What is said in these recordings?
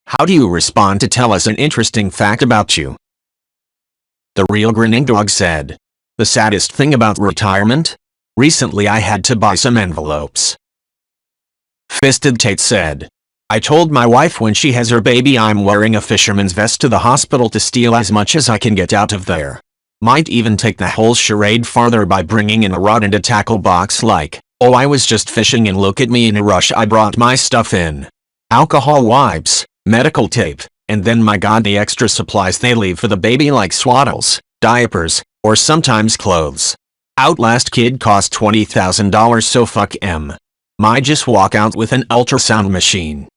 How do you respond to tell us an interesting fact about you? The real grinning dog said. The saddest thing about retirement? Recently I had to buy some envelopes. Fisted Tate said. I told my wife when she has her baby I'm wearing a fisherman's vest to the hospital to steal as much as I can get out of there. Might even take the whole charade farther by bringing in a rod and a tackle box like, oh I was just fishing and look at me in a rush I brought my stuff in. Alcohol wipes, medical tape, and then my god the extra supplies they leave for the baby like swaddles, diapers, or sometimes clothes. Outlast kid cost $20,000 so fuck em. Might just walk out with an ultrasound machine.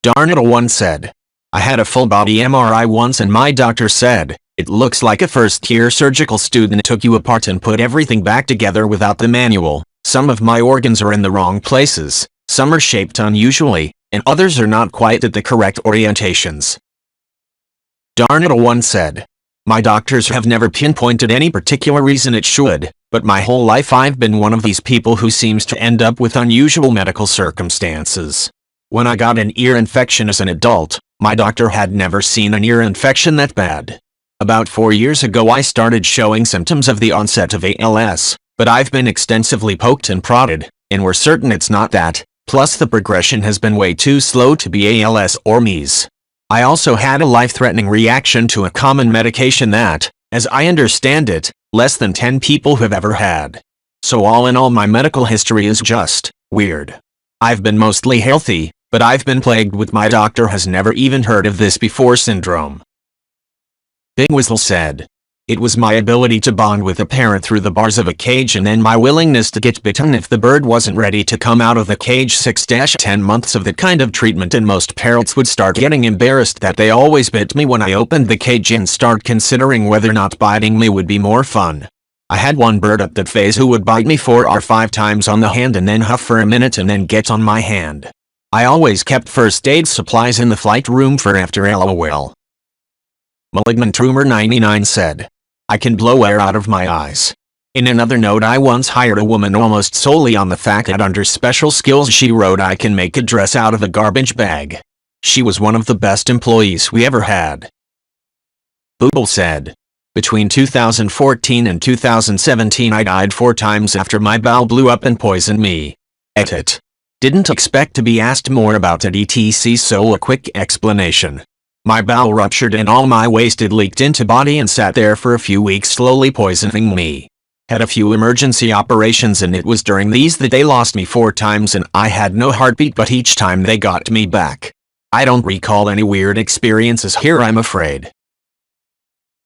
Darn it, one said. I had a full body MRI once and my doctor said, it looks like a first-year surgical student took you apart and put everything back together without the manual. Some of my organs are in the wrong places, some are shaped unusually, and others are not quite at the correct orientations. Darn it, one said. My doctors have never pinpointed any particular reason it should, but my whole life I've been one of these people who seems to end up with unusual medical circumstances. When I got an ear infection as an adult, my doctor had never seen an ear infection that bad. About 4 years ago I started showing symptoms of the onset of ALS, but I've been extensively poked and prodded, and we're certain it's not that, plus the progression has been way too slow to be ALS or MES. I also had a life-threatening reaction to a common medication that, as I understand it, less than 10 people have ever had. So all in all my medical history is just weird. I've been mostly healthy, but I've been plagued with my doctor has never even heard of this before syndrome. Big Whistle said. It was my ability to bond with a parrot through the bars of a cage and then my willingness to get bitten if the bird wasn't ready to come out of the cage. 6-10 months of that kind of treatment and most parrots would start getting embarrassed that they always bit me when I opened the cage and start considering whether or not biting me would be more fun. I had one bird at that phase who would bite me 4 or 5 times on the hand and then huff for a minute and then get on my hand. I always kept first aid supplies in the flight room for after LOL. Malignant Rumor 99 said. I can blow air out of my eyes. In another note, I once hired a woman almost solely on the fact that under special skills she wrote I can make a dress out of a garbage bag. She was one of the best employees we ever had. Booble said. Between 2014 and 2017 I died 4 times after my bowel blew up and poisoned me. Edit. Didn't expect to be asked more about it etc, so a quick explanation. My bowel ruptured and all my waste leaked into body and sat there for a few weeks slowly poisoning me. Had a few emergency operations and it was during these that they lost me 4 times and I had no heartbeat but each time they got me back. I don't recall any weird experiences here I'm afraid.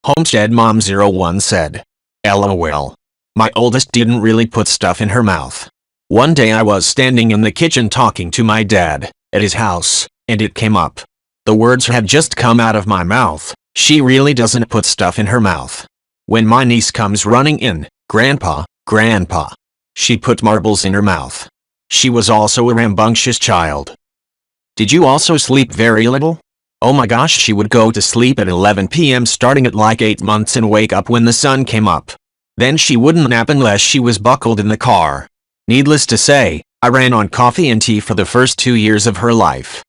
Homestead Mom 01 said. LOL. My oldest didn't really put stuff in her mouth. One day I was standing in the kitchen talking to my dad, at his house, and it came up. The words had just come out of my mouth, she really doesn't put stuff in her mouth. When my niece comes running in, Grandpa, Grandpa. She put marbles in her mouth. She was also a rambunctious child. Did you also sleep very little? Oh my gosh, she would go to sleep at 11 p.m. starting at like 8 months and wake up when the sun came up. Then she wouldn't nap unless she was buckled in the car. Needless to say, I ran on coffee and tea for the first 2 years of her life.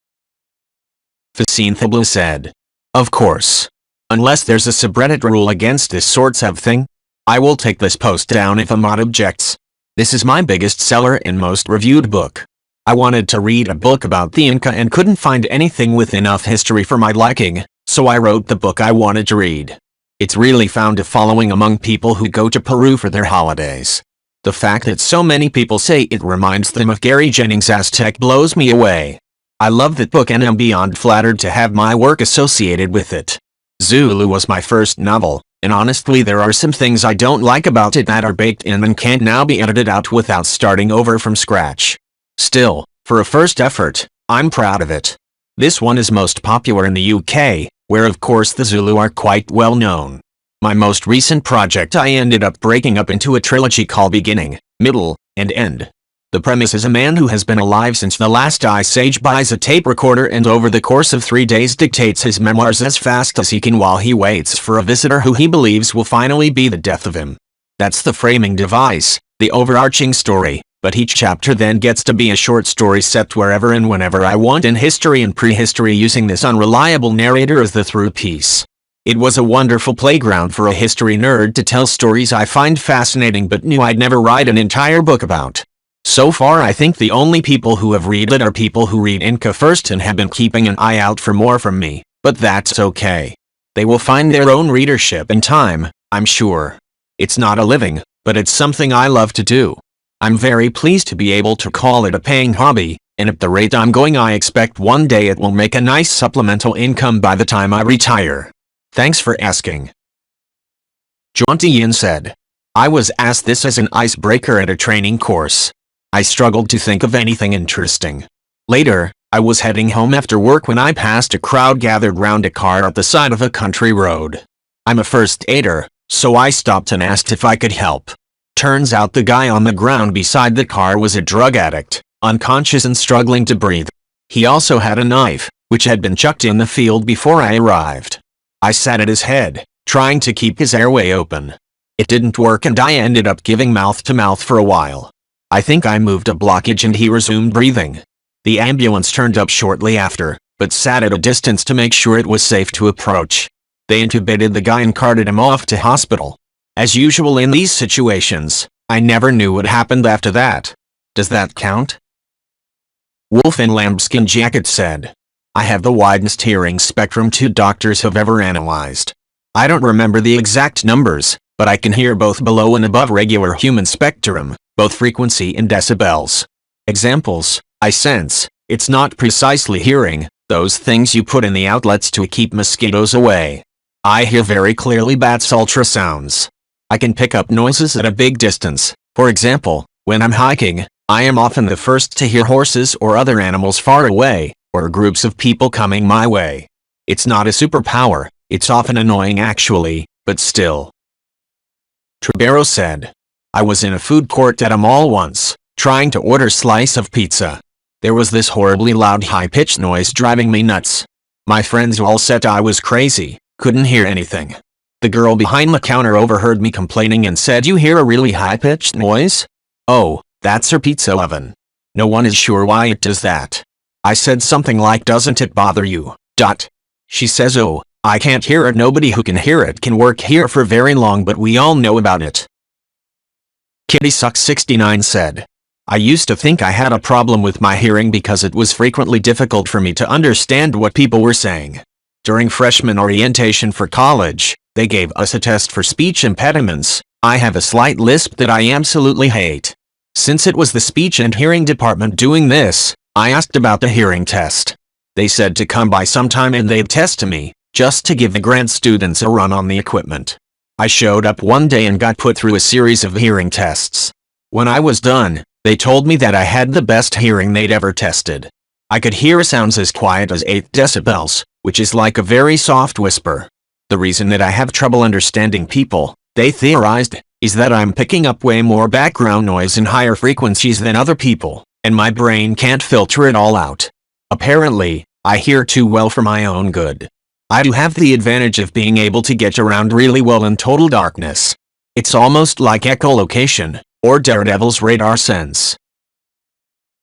Facine said. Of course. Unless there's a subreddit rule against this sorts of thing. I will take this post down if a mod objects. This is my biggest seller and most reviewed book. I wanted to read a book about the Inca and couldn't find anything with enough history for my liking, so I wrote the book I wanted to read. It's really found a following among people who go to Peru for their holidays. The fact that so many people say it reminds them of Gary Jennings' Aztec blows me away. I love that book and am beyond flattered to have my work associated with it. Zulu was my first novel, and honestly there are some things I don't like about it that are baked in and can't now be edited out without starting over from scratch. Still, for a first effort, I'm proud of it. This one is most popular in the UK, where of course the Zulu are quite well known. My most recent project I ended up breaking up into a trilogy called Beginning, Middle, and End. The premise is a man who has been alive since the last ice age buys a tape recorder and over the course of 3 days dictates his memoirs as fast as he can while he waits for a visitor who he believes will finally be the death of him. That's the framing device. The overarching story, but each chapter then gets to be a short story set wherever and whenever I want in history and prehistory, using this unreliable narrator as the through piece. It was a wonderful playground for a history nerd to tell stories I find fascinating but knew I'd never write an entire book about. So far I think the only people who have read it are people who read Inca first and have been keeping an eye out for more from me, but that's okay. They will find their own readership in time, I'm sure. It's not a living, but it's something I love to do. I'm very pleased to be able to call it a paying hobby, and at the rate I'm going I expect one day it will make a nice supplemental income by the time I retire. Thanks for asking. Jaunty Yin said, I was asked this as an icebreaker at a training course. I struggled to think of anything interesting. Later, I was heading home after work when I passed a crowd gathered round a car at the side of a country road. I'm a first aider, so I stopped and asked if I could help. Turns out the guy on the ground beside the car was a drug addict, unconscious and struggling to breathe. He also had a knife, which had been chucked in the field before I arrived. I sat at his head, trying to keep his airway open. It didn't work and I ended up giving mouth to mouth for a while. I think I moved a blockage and he resumed breathing. The ambulance turned up shortly after, but sat at a distance to make sure it was safe to approach. They intubated the guy and carted him off to hospital. As usual in these situations, I never knew what happened after that. Does that count? Wolf in Lambskin Jacket said, I have the widest hearing spectrum 2 doctors have ever analyzed. I don't remember the exact numbers, but I can hear both below and above regular human spectrum, both frequency and decibels. Examples, I sense, it's not precisely hearing, those things you put in the outlets to keep mosquitoes away. I hear very clearly bats' ultrasounds. I can pick up noises at a big distance. For example, when I'm hiking, I am often the first to hear horses or other animals far away, or groups of people coming my way. It's not a superpower, it's often annoying actually, but still. Tribero said, I was in a food court at a mall once, trying to order a slice of pizza. There was this horribly loud high-pitched noise driving me nuts. My friends all said I was crazy, couldn't hear anything. The girl behind the counter overheard me complaining and said, you hear a really high-pitched noise? Oh, that's her pizza oven. No one is sure why it does that. I said something like, doesn't it bother you? She says, oh, I can't hear it. Nobody who can hear it can work here for very long, but we all know about it. Kitty Sucks 69 said, I used to think I had a problem with my hearing because it was frequently difficult for me to understand what people were saying. During freshman orientation for college, they gave us a test for speech impediments. I have a slight lisp that I absolutely hate. Since it was the speech and hearing department doing this, I asked about the hearing test. They said to come by sometime and they'd test me, just to give the grad students a run on the equipment. I showed up one day and got put through a series of hearing tests. When I was done, they told me that I had the best hearing they'd ever tested. I could hear sounds as quiet as 8 decibels, which is like a very soft whisper. The reason that I have trouble understanding people, they theorized, is that I'm picking up way more background noise in higher frequencies than other people, and my brain can't filter it all out. Apparently, I hear too well for my own good. I do have the advantage of being able to get around really well in total darkness. It's almost like echolocation, or Daredevil's radar sense.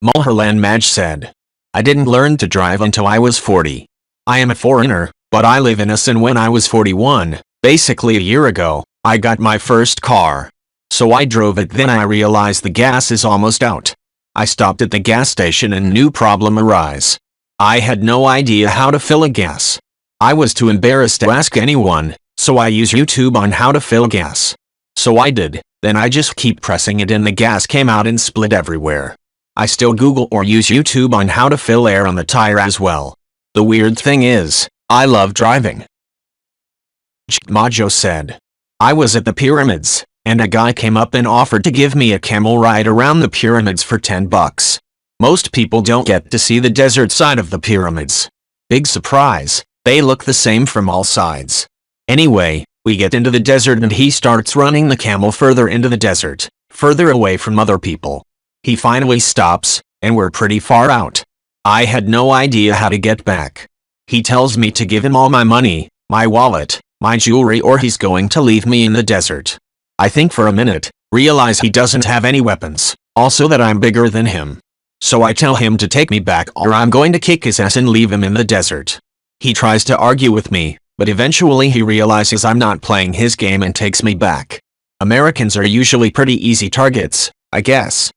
Mulherland Madge said, I didn't learn to drive until I was 40. I am a foreigner, but I live in us, and when I was 41, basically a year ago, I got my first car. So I drove it, then I realized the gas is almost out. I stopped at the gas station and new problem arise. I had no idea how to fill a gas. I was too embarrassed to ask anyone, so I use YouTube on how to fill gas. So I did, then I just keep pressing it and the gas came out and split everywhere. I still Google or use YouTube on how to fill air on the tire as well. The weird thing is, I love driving. Majo said, I was at the pyramids, and a guy came up and offered to give me a camel ride around the pyramids for $10. Most people don't get to see the desert side of the pyramids. Big surprise, they look the same from all sides. Anyway, we get into the desert and he starts running the camel further into the desert, further away from other people. He finally stops, and we're pretty far out. I had no idea how to get back. He tells me to give him all my money, my wallet, my jewelry, or he's going to leave me in the desert. I think for a minute, realize he doesn't have any weapons, Also that I'm bigger than him. So I tell him to take me back or I'm going to kick his ass and leave him in the desert. He tries to argue with me, but eventually he realizes I'm not playing his game and takes me back. Americans are usually pretty easy targets, I guess.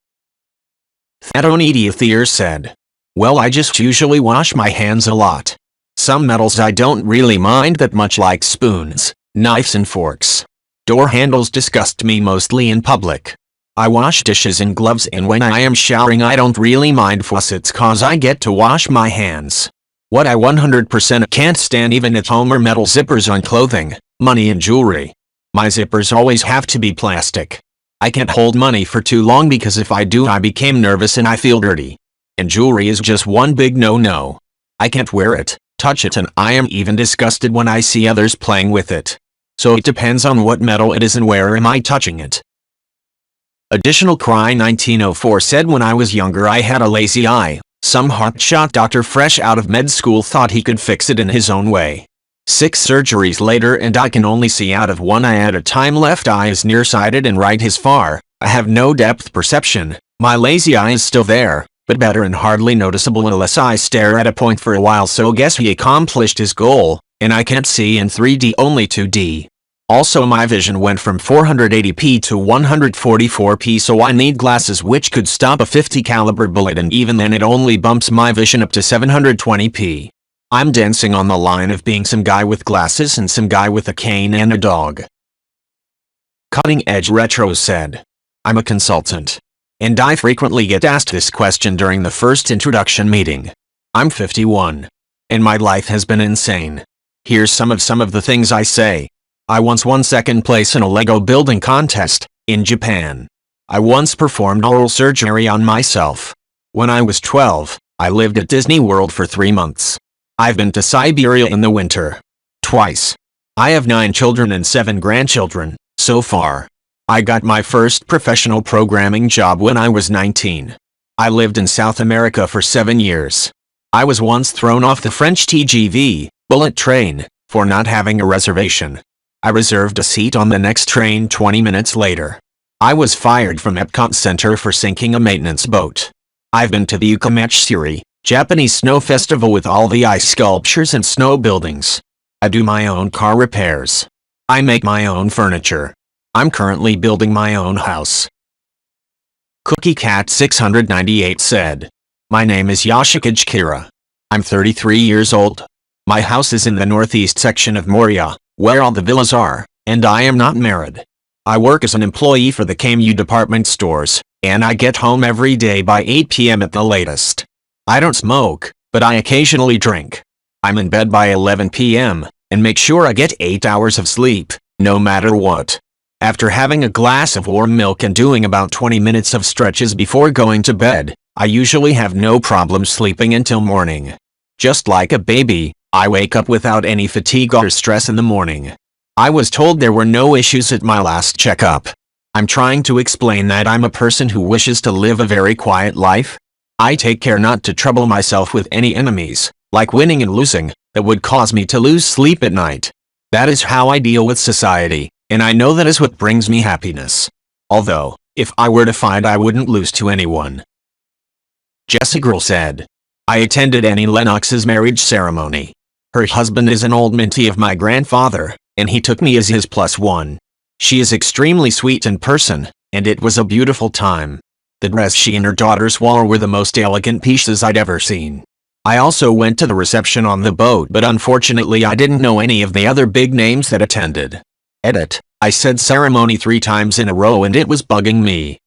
Thadonediathier said. Well, I just usually wash my hands a lot. Some metals I don't really mind that much, like spoons, knives and forks. Door handles disgust me mostly in public. I wash dishes and gloves, and when I am showering I don't really mind faucets cause I get to wash my hands. What I 100% can't stand even at home are metal zippers on clothing, money and jewelry. My zippers always have to be plastic. I can't hold money for too long because if I do I become nervous and I feel dirty. And jewelry is just one big no-no. I can't wear it, touch it, and I am even disgusted when I see others playing with it. So it depends on what metal it is and where am I touching it. Additional Cry 1904 said, when I was younger I had a lazy eye. Some hotshot doctor fresh out of med school thought he could fix it in his own way. 6 surgeries later and I can only see out of one eye at a time. Left eye is nearsighted and right is far. I have no depth perception. My lazy eye is still there, but better and hardly noticeable unless I stare at a point for a while, so guess he accomplished his goal, and I can't see in 3D, only 2D. Also my vision went from 480p to 144p, so I need glasses which could stop a 50 caliber bullet, and even then it only bumps my vision up to 720p. I'm dancing on the line of being some guy with glasses and some guy with a cane and a dog. Cutting Edge Retro said. I'm a consultant. And I frequently get asked this question during the first introduction meeting. I'm 51. And my life has been insane. Here's some of the things I say. I once won second place in a Lego building contest, in Japan. I once performed oral surgery on myself. When I was 12, I lived at Disney World for 3 months. I've been to Siberia in the winter. Twice. I have 9 children and 7 grandchildren, so far. I got my first professional programming job when I was 19. I lived in South America for 7 years. I was once thrown off the French TGV, bullet train, for not having a reservation. I reserved a seat on the next train 20 minutes later. I was fired from Epcot Center for sinking a maintenance boat. I've been to the Ukimatsuri, Japanese snow festival with all the ice sculptures and snow buildings. I do my own car repairs. I make my own furniture. I'm currently building my own house. Cookie Cat 698 said. My name is Yoshikage Kira. I'm 33 years old. My house is in the northeast section of Moria, where all the villas are, and I am not married. I work as an employee for the KMU department stores, and I get home every day by 8 p.m. at the latest. I don't smoke, but I occasionally drink. I'm in bed by 11 p.m., and make sure I get 8 hours of sleep, no matter what. After having a glass of warm milk and doing about 20 minutes of stretches before going to bed, I usually have no problem sleeping until morning. Just like a baby, I wake up without any fatigue or stress in the morning. I was told there were no issues at my last checkup. I'm trying to explain that I'm a person who wishes to live a very quiet life. I take care not to trouble myself with any enemies, like winning and losing, that would cause me to lose sleep at night. That is how I deal with society, and I know that is what brings me happiness. Although, if I were to fight I wouldn't lose to anyone. Jessie Girl said. I attended Annie Lennox's marriage ceremony. Her husband is an old mentee of my grandfather, and he took me as his +1. She is extremely sweet in person, and it was a beautiful time. The dress she and her daughters wore were the most elegant pieces I'd ever seen. I also went to the reception on the boat, but unfortunately I didn't know any of the other big names that attended. Edit. I said ceremony 3 times in a row and it was bugging me.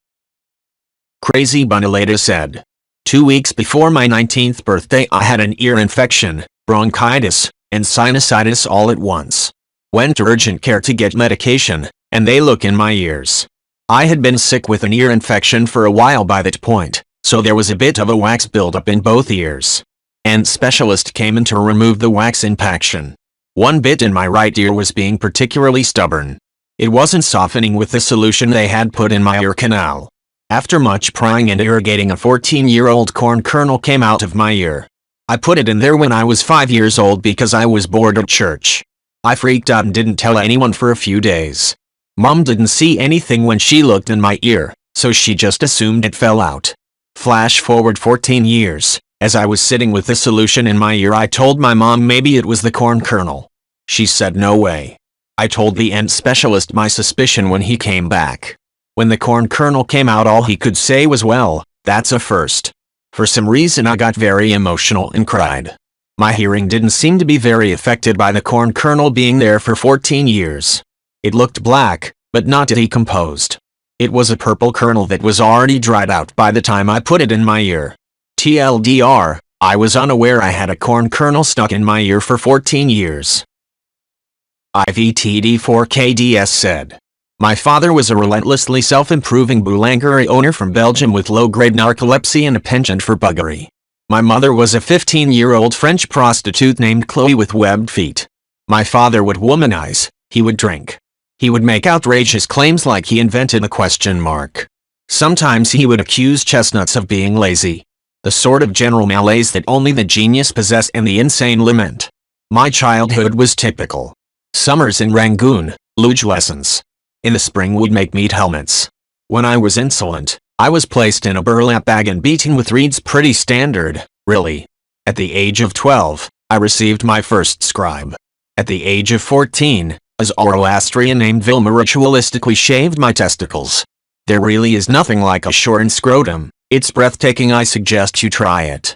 Crazy Bunaleta said. 2 weeks before my 19th birthday I had an ear infection, bronchitis, and sinusitis all at once. Went to urgent care to get medication, and they look in my ears. I had been sick with an ear infection for a while by that point, so there was a bit of a wax buildup in both ears. And specialist came in to remove the wax impaction. One bit in my right ear was being particularly stubborn. It wasn't softening with the solution they had put in my ear canal. After much prying and irrigating, a 14-year-old corn kernel came out of my ear. I put it in there when I was 5 years old because I was bored at church. I freaked out and didn't tell anyone for a few days. Mom didn't see anything when she looked in my ear, so she just assumed it fell out. Flash forward 14 years. As I was sitting with the solution in my ear, I told my mom maybe it was the corn kernel. She said no way. I told the ant specialist my suspicion when he came back. When the corn kernel came out, all he could say was, well, that's a first. For some reason I got very emotional and cried. My hearing didn't seem to be very affected by the corn kernel being there for 14 years. It looked black, but not decomposed. It was a purple kernel that was already dried out by the time I put it in my ear. TLDR, I was unaware I had a corn kernel stuck in my ear for 14 years. IVTD4KDS said. My father was a relentlessly self-improving boulangerie owner from Belgium with low-grade narcolepsy and a penchant for buggery. My mother was a 15-year-old French prostitute named Chloe with webbed feet. My father would womanize, he would drink. He would make outrageous claims like he invented a question mark. Sometimes he would accuse chestnuts of being lazy. The sort of general malaise that only the genius possess and the insane lament. My childhood was typical. Summers in Rangoon, luge lessons. In the spring we'd make meat helmets. When I was insolent, I was placed in a burlap bag and beaten with reeds, pretty standard, really. At the age of 12, I received my first scribe. At the age of 14, a Zoroastrian named Vilma ritualistically shaved my testicles. There really is nothing like a shorn scrotum. It's breathtaking. I suggest you try it.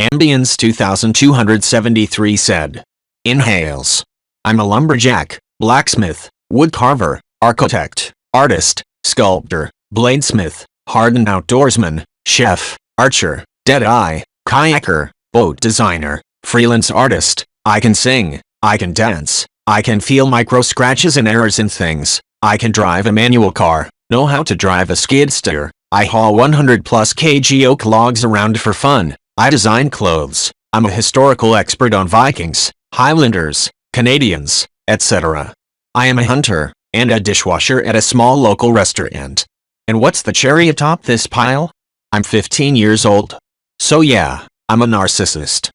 Ambience 2273 said. Inhales. I'm a lumberjack, blacksmith, woodcarver, architect, artist, sculptor, bladesmith, hardened outdoorsman, chef, archer, dead-eye, kayaker, boat designer, freelance artist. I can sing, I can dance, I can feel micro-scratches and errors in things, I can drive a manual car, know how to drive a skid steer, I haul 100 plus kg oak logs around for fun, I design clothes, I'm a historical expert on Vikings, Highlanders, Canadians, etc. I am a hunter, and a dishwasher at a small local restaurant. And what's the cherry atop this pile? I'm 15 years old. So yeah, I'm a narcissist.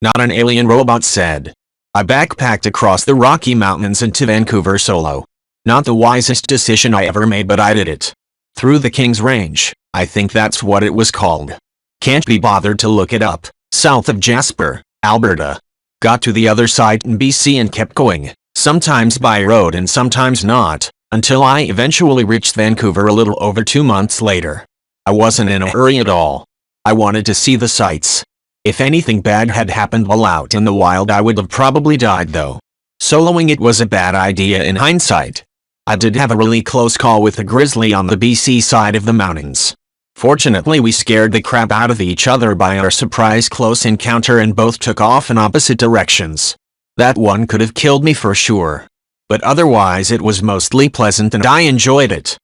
Not an alien robot said. I backpacked across the Rocky Mountains into Vancouver solo. Not the wisest decision I ever made, but I did it. Through the King's Range, I think that's what it was called. Can't be bothered to look it up. South of Jasper, Alberta. Got to the other side in BC and kept going, sometimes by road and sometimes not, until I eventually reached Vancouver a little over 2 months later. I wasn't in a hurry at all. I wanted to see the sights. If anything bad had happened while out in the wild, I would have probably died though. Soloing it was a bad idea in hindsight. I did have a really close call with a grizzly on the BC side of the mountains. Fortunately, we scared the crap out of each other by our surprise close encounter and both took off in opposite directions. That one could have killed me for sure. But otherwise it was mostly pleasant and I enjoyed it.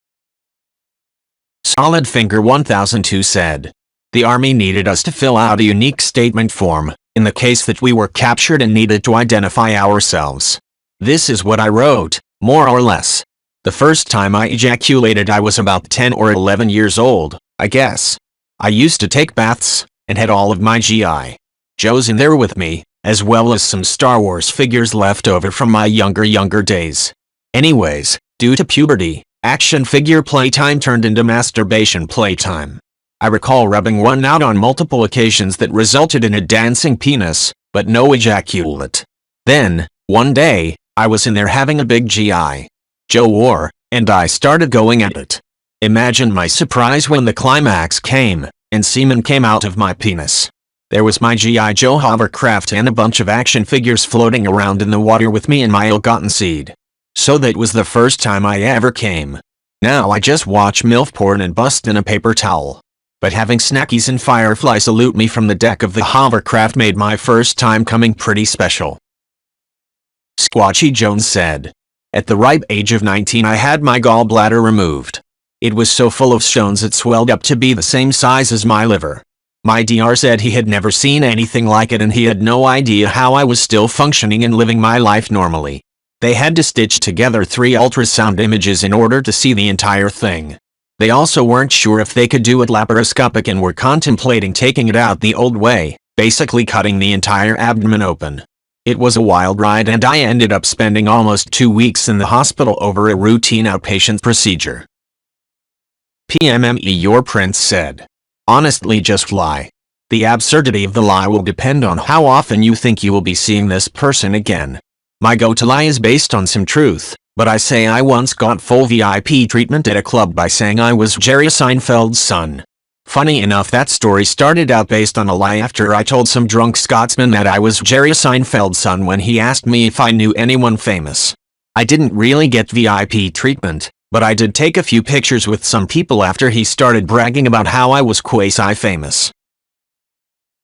Solid Finger 1002 said. The Army needed us to fill out a unique statement form, in the case that we were captured and needed to identify ourselves. This is what I wrote, more or less. The first time I ejaculated I was about 10 or 11 years old, I guess. I used to take baths, and had all of my G.I. Joes in there with me, as well as some Star Wars figures left over from my younger days. Anyways, due to puberty, action figure playtime turned into masturbation playtime. I recall rubbing one out on multiple occasions that resulted in a dancing penis, but no ejaculate. Then, one day, I was in there having a big G.I. Joe war, and I started going at it. Imagine my surprise when the climax came, and semen came out of my penis. There was my G.I. Joe hovercraft and a bunch of action figures floating around in the water with me and my ill-gotten seed. So that was the first time I ever came. Now I just watch MILF porn and bust in a paper towel. But having snackies and Firefly salute me from the deck of the hovercraft made my first time coming pretty special. Squatchy Jones said. At the ripe age of 19 I had my gallbladder removed. It was so full of stones it swelled up to be the same size as my liver. My DR said he had never seen anything like it and he had no idea how I was still functioning and living my life normally. They had to stitch together 3 ultrasound images in order to see the entire thing. They also weren't sure if they could do it laparoscopic and were contemplating taking it out the old way, basically cutting the entire abdomen open. It was a wild ride and I ended up spending almost 2 weeks in the hospital over a routine outpatient procedure. PMME, your prince said. Honestly, just lie. The absurdity of the lie will depend on how often you think you will be seeing this person again. My go-to lie is based on some truth, but I say I once got full VIP treatment at a club by saying I was Jerry Seinfeld's son. Funny enough, that story started out based on a lie after I told some drunk Scotsman that I was Jerry Seinfeld's son when he asked me if I knew anyone famous. I didn't really get VIP treatment, but I did take a few pictures with some people after he started bragging about how I was quasi-famous.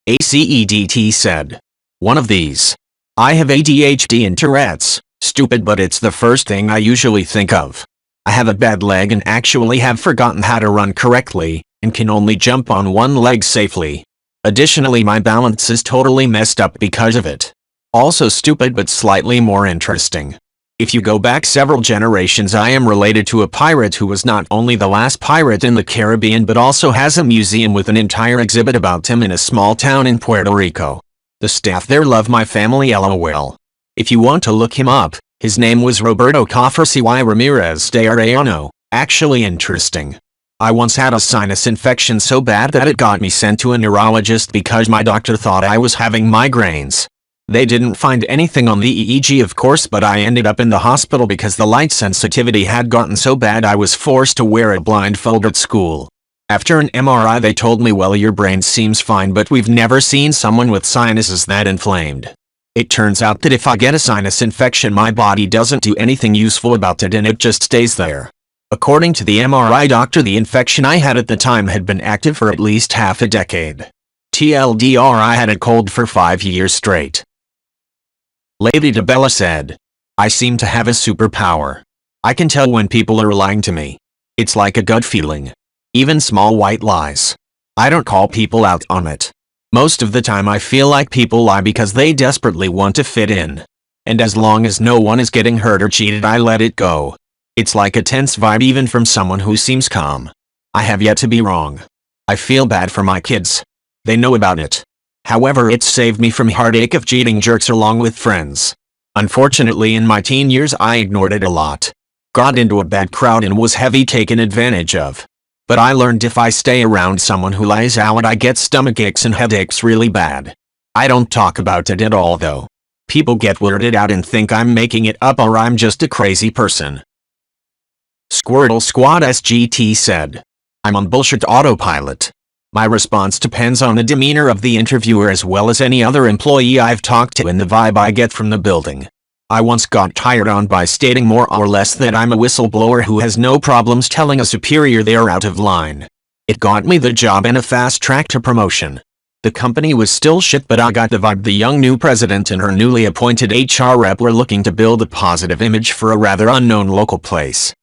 AskReddit said. One of these. I have ADHD and Tourette's. Stupid, but it's the first thing I usually think of. I have a bad leg and actually have forgotten how to run correctly, and can only jump on one leg safely. Additionally, my balance is totally messed up because of it. Also stupid, but slightly more interesting. If you go back several generations, I am related to a pirate who was not only the last pirate in the Caribbean but also has a museum with an entire exhibit about him in a small town in Puerto Rico. The staff there love my family, lol. If you want to look him up, his name was Roberto Cofresi y Ramirez de Arellano. Actually interesting. I once had a sinus infection so bad that it got me sent to a neurologist because my doctor thought I was having migraines. They didn't find anything on the EEG, of course, but I ended up in the hospital because the light sensitivity had gotten so bad I was forced to wear a blindfold at school. After an MRI they told me, well, your brain seems fine, but we've never seen someone with sinuses that inflamed. It turns out that if I get a sinus infection, my body doesn't do anything useful about it and it just stays there. According to the MRI doctor, the infection I had at the time had been active for at least half a decade. TLDR, I had a cold for 5 years straight. Lady DeBella said. I seem to have a superpower. I can tell when people are lying to me. It's like a gut feeling. Even small white lies. I don't call people out on it. Most of the time I feel like people lie because they desperately want to fit in. And as long as no one is getting hurt or cheated, I let it go. It's like a tense vibe even from someone who seems calm. I have yet to be wrong. I feel bad for my kids. They know about it. However, it's saved me from heartache of cheating jerks along with friends. Unfortunately, in my teen years I ignored it a lot. Got into a bad crowd and was heavy taken advantage of. But I learned if I stay around someone who lies out, I get stomach aches and headaches really bad. I don't talk about it at all though. People get weirded out and think I'm making it up or I'm just a crazy person. Squirtle Squad SGT said. I'm on bullshit autopilot. My response depends on the demeanor of the interviewer as well as any other employee I've talked to and the vibe I get from the building. I once got tired on by stating more or less that I'm a whistleblower who has no problems telling a superior they are out of line. It got me the job and a fast track to promotion. The company was still shit, but I got the vibe the young new president and her newly appointed HR rep were looking to build a positive image for a rather unknown local place.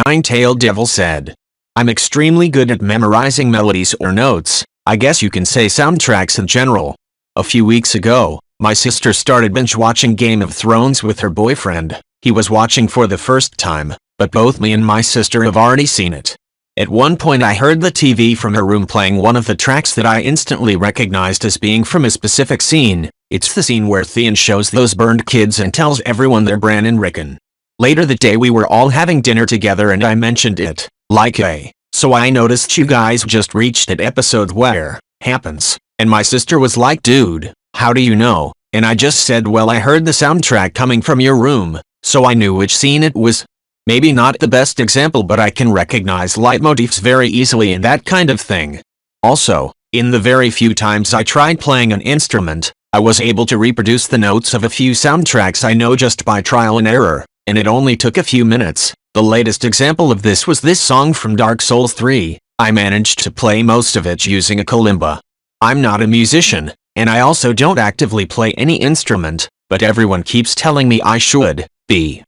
Nine-Tailed Devil said. I'm extremely good at memorizing melodies or notes, I guess you can say soundtracks in general. A few weeks ago, my sister started binge-watching Game of Thrones with her boyfriend. He was watching for the first time, but both me and my sister have already seen it. At one point I heard the TV from her room playing one of the tracks that I instantly recognized as being from a specific scene. It's the scene where Theon shows those burned kids and tells everyone they're Bran and Rickon. Later that day we were all having dinner together and I mentioned it, like, hey, so I noticed you guys just reached that episode where happens, and my sister was like, dude, how do you know? And I just said, well, I heard the soundtrack coming from your room, so I knew which scene it was. Maybe not the best example, but I can recognize leitmotifs very easily and that kind of thing. Also, in the very few times I tried playing an instrument, I was able to reproduce the notes of a few soundtracks I know just by trial and error, and it only took a few minutes. The latest example of this was this song from Dark Souls 3. I managed to play most of it using a kalimba. I'm not a musician, and I also don't actively play any instrument, but everyone keeps telling me I should be.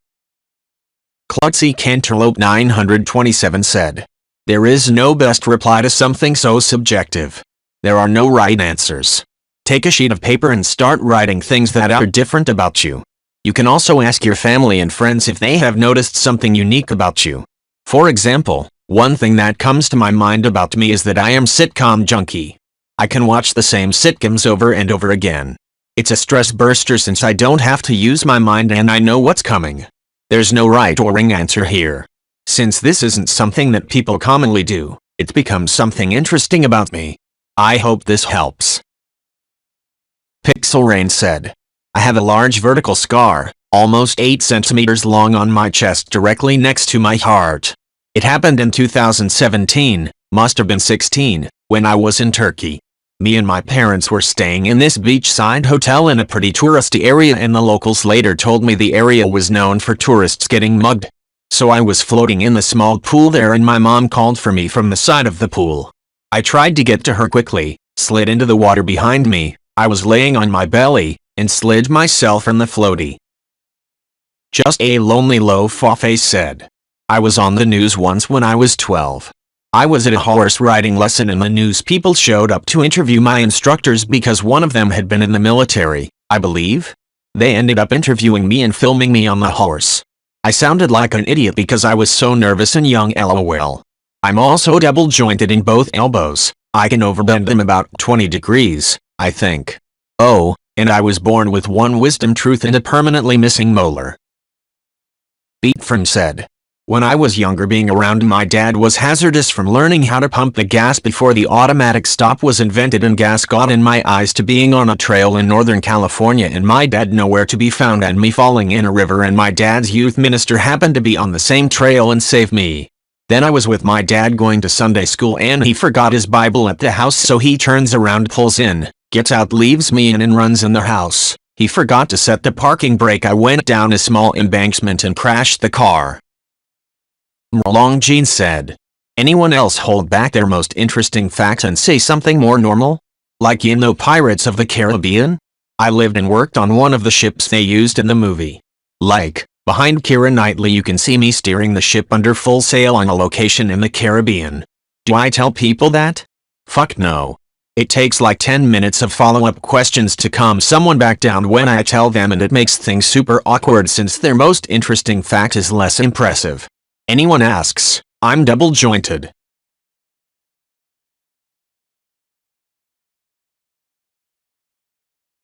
Klutzy Cantaloupe 927 said. There is no best reply to something so subjective. There are no right answers. Take a sheet of paper and start writing things that are different about you. You can also ask your family and friends if they have noticed something unique about you. For example, one thing that comes to my mind about me is that I am sitcom junkie. I can watch the same sitcoms over and over again. It's a stress burster since I don't have to use my mind and I know what's coming. There's no right or wrong answer here. Since this isn't something that people commonly do, it's become something interesting about me. I hope this helps. Pixel Rain said, I have a large vertical scar, almost 8 centimeters long on my chest directly next to my heart. It happened in 2017, must have been 16, when I was in Turkey. Me and my parents were staying in this beachside hotel in a pretty touristy area, and the locals later told me the area was known for tourists getting mugged. So I was floating in the small pool there and my mom called for me from the side of the pool. I tried to get to her quickly, slid into the water behind me. I was laying on my belly, and slid myself in the floaty. Just a lonely low-fa face said, I was on the news once when I was 12. I was at a horse riding lesson and the news people showed up to interview my instructors because one of them had been in the military, I believe. They ended up interviewing me and filming me on the horse. I sounded like an idiot because I was so nervous and young, lol. I'm also double-jointed in both elbows. I can overbend them about 20 degrees, I think. Oh, and I was born with one wisdom tooth and a permanently missing molar. Beatfriend said, when I was younger, being around my dad was hazardous, from learning how to pump the gas before the automatic stop was invented and gas got in my eyes, to being on a trail in Northern California and my dad nowhere to be found, and me falling in a river and my dad's youth minister happened to be on the same trail and saved me. Then I was with my dad going to Sunday school and he forgot his Bible at the house, so he turns around, pulls in, gets out, leaves me in and runs in the house. He forgot to set the parking brake. I went down a small embankment and crashed the car. Long Jean said, anyone else hold back their most interesting fact and say something more normal? Like, you know, Pirates of the Caribbean? I lived and worked on one of the ships they used in the movie. Like, behind Keira Knightley you can see me steering the ship under full sail on a location in the Caribbean. Do I tell people that? Fuck no. It takes like 10 minutes of follow-up questions to calm someone back down when I tell them, and it makes things super awkward since their most interesting fact is less impressive. Anyone asks, I'm double-jointed.